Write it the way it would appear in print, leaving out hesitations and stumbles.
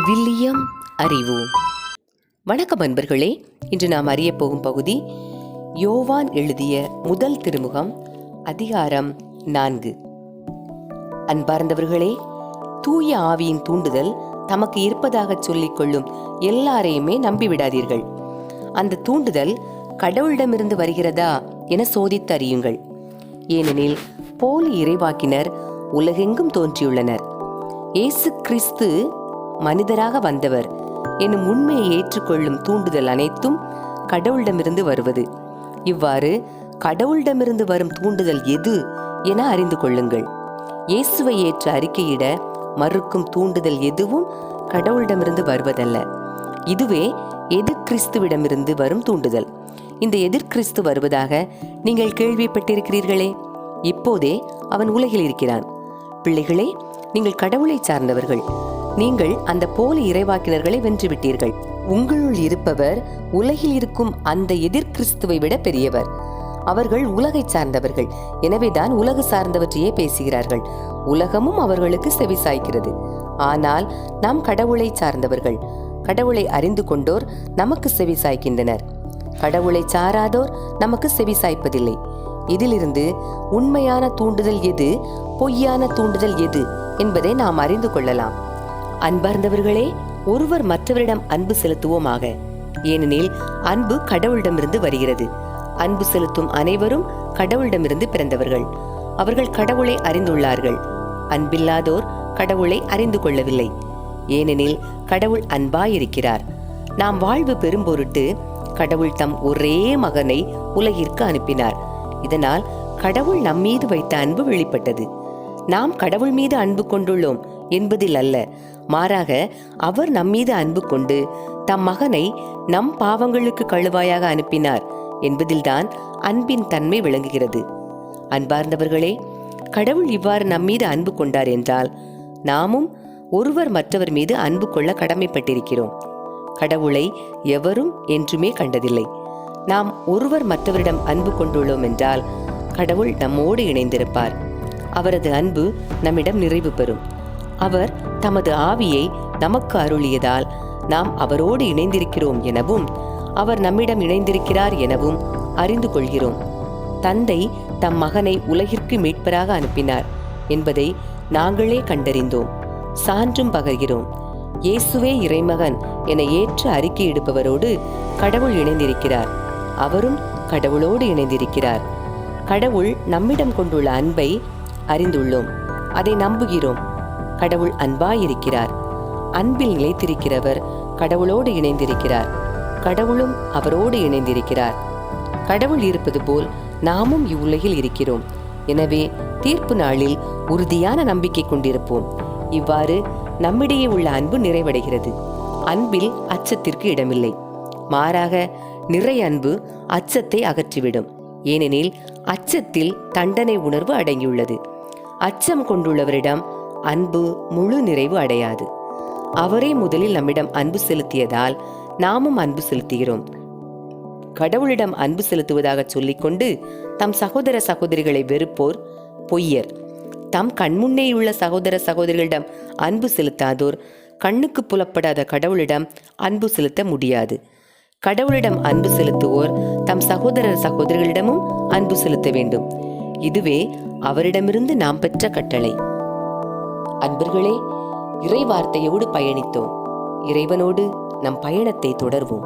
விவிலியம் அறிவோம். வணக்கம் அன்பர்களே. இன்று நாம் அறிய போகும் பகுதி யோவான் எழுதிய முதல் திருமுகம், அதிகாரம் 4. அன்பார்ந்தவர்களே, தூய ஆவியின் தூண்டுதல் தமக்கு இருப்பதாக சொல்லிக் கொள்ளும் எல்லாரையுமே நம்பிவிடாதீர்கள். அந்த தூண்டுதல் கடவுளிடமிருந்து வருகிறதா என சோதித்து அறியுங்கள். ஏனெனில் போலி இறைவாக்கினர் உலகெங்கும் தோன்றியுள்ளனர். இயேசு கிறிஸ்து மனிதராக வந்தவர் எனும் உண்மையை ஏற்றுக்கொள்ளும் தூண்டுதல் அனைத்தும் கடவுளிடமிருந்து வருவது. இவ்வாறு கடவுளிடமிருந்து வரும் தூண்டுதல் எது என அறிந்து கொள்ளுங்கள். இயேசுவை ஏற்று அறிக்கையிட மறுக்கும் தூண்டுதல் எதுவும் கடவுளிடமிருந்து வருவதல்ல. இதுவே எதிர் கிறிஸ்துவிடமிருந்து வரும் தூண்டுதல். இந்த எதிர் கிறிஸ்து வருவதாக நீங்கள் கேள்விப்பட்டிருக்கிறீர்களே. இப்போதே அவன் உலகில் இருக்கிறான். பிள்ளைகளே, நீங்கள் கடவுளை சார்ந்தவர்கள். நீங்கள் அந்த போலி இறைவாக்கினர்களை வென்றுவிட்டீர்கள். உங்களுள் இருப்பவர் உலகில் இருக்கும் அந்த எதிர் கிறிஸ்துவை விட பெரியவர். அவர்கள் உலகை சார்ந்தவர்கள், எனவேதான் உலகு சார்ந்தவற்றையே பேசுகிறார்கள். உலகமும் அவர்களுக்கு செவி சாய்க்கிறது. ஆனால் நாம் கடவுளை சார்ந்தவர்கள். கடவுளை அறிந்து கொண்டோர் நமக்கு செவி சாய்க்கின்றனர். கடவுளை சாராதோர் நமக்கு செவி சாய்ப்பதில்லை. இதிலிருந்து உண்மையான தூண்டுதல் எது, பொய்யான தூண்டுதல் எது என்பதை நாம் அறிந்து கொள்ளலாம். அன்பார்ந்தவர்களே, ஒருவர் மற்றவரிடம் அன்பு செலுத்துவோமாக. ஏனெனில் அன்பு கடவுளிடமிருந்து வருகிறது. அன்பு செலுத்தும் அனைவரும் கடவுளிடமிருந்து பிறந்தவர்கள். அவர்கள் கடவுளை அறிந்துள்ளார்கள். அன்பில்லாதோர் கடவுளை அறிந்து கொள்ளவில்லை. ஏனெனில் கடவுள் அன்பாயிருக்கிறார். நாம் வாழ்வு பெறும் பொருட்டு கடவுள் தம் ஒரே மகனை உலகிற்கு அனுப்பினார். இதனால் கடவுள் நம்மீது வைத்த அன்பு வெளிப்பட்டது. நாம் கடவுள் மீது அன்பு கொண்டுள்ளோம் என்பதில் அல்ல, மாறாக அவர் நம்மீது அன்பு கொண்டு தம் மகனை நம் பாவங்களுக்கு கழுவாயாக அனுப்பினார் என்பதில்தான் அன்பின் தன்மை விளங்குகிறது. அன்பார்ந்தவர்களே, கடவுள் இவ்வாறு நம்மீது அன்பு கொண்டார் என்றால் நாமும் ஒருவர் மற்றவர் மீது அன்பு கொள்ள கடமைப்பட்டிருக்கிறோம். கடவுளை எவரும் என்றுமே கண்டதில்லை. நாம் ஒருவர் மற்றவரிடம் அன்பு கொண்டுள்ளோம் என்றால் கடவுள் நம்மோடு இணைந்திருப்பார். அவரது அன்பு நம்மிடம் நிறைவு பெறும். அவர் தமது ஆவியை நமக்கு அருளியதால் நாம் அவரோடு இணைந்திருக்கிறோம் எனவும் அவர் நம்மிடம் இணைந்திருக்கிறார் எனவும் அறிந்து கொள்கிறோம். தந்தை தம் மகனை உலகிற்கு மீட்பராக அனுப்பினார் என்பதை நாங்களே கண்டறிந்தோம், சான்றும் பகர்கிறோம். இயேசுவே இறைமகன் என ஏற்று அறிக்கையிடுபவரோடு கடவுள் இணைந்திருக்கிறார். அவரும் கடவுளோடு இணைந்திருக்கிறார். கடவுள் நம்மிடம் கொண்டுள்ள அன்பை அறிந்துள்ளோம், அதை நம்புகிறோம். கடவுள் அன்பாயிருக்கிறார். அன்பில் நிலைத்திருக்கிறவர் கடவுளோடு இணைந்திருக்கிறார். கடவுளும் அவரோடு இணைந்திருக்கிறார். கடவுள் இருப்பது போல் நாமும் இவ்வுலகில் இருக்கிறோம். எனவே தீர்ப்பு நாளில் உறுதியான நம்பிக்கை கொண்டிருப்போம். இவ்வாறு நம்மிடையே உள்ள அன்பு நிறைவடைகிறது. அன்பில் அச்சத்திற்கு இடமில்லை. மாறாக நிறை அன்பு அச்சத்தை அகற்றிவிடும். ஏனெனில் அச்சத்தில் தண்டனை உணர்வு அடங்கியுள்ளது. அச்சம் கொண்டுள்ளவரிடம் அன்பு முழு நிறைவு அடையாது. அவரே முதலில் நம்மிடம் அன்பு செலுத்தியதால் நாமும் அன்பு செலுத்துகிறோம். கடவுளிடம் அன்பு செலுத்துவதாக சொல்லிக்கொண்டு தம் சகோதர சகோதரிகளை வெறுப்போர் பொய்யர். தம் கண்முன்னேயுள்ள சகோதர சகோதரிகளிடம் அன்பு செலுத்தாதோர் கண்ணுக்கு புலப்படாத கடவுளிடம் அன்பு செலுத்த முடியாது. கடவுளிடம் அன்பு செலுத்துவோர் தம் சகோதர சகோதரிகளிடமும் அன்பு செலுத்த வேண்டும். இதுவே அவரிடமிருந்து நாம் பெற்ற கட்டளை. அன்பர்களே, இறை வார்த்தையோடு பயணித்தோம். இறைவனோடு நம் பயணத்தை தொடர்வோம்.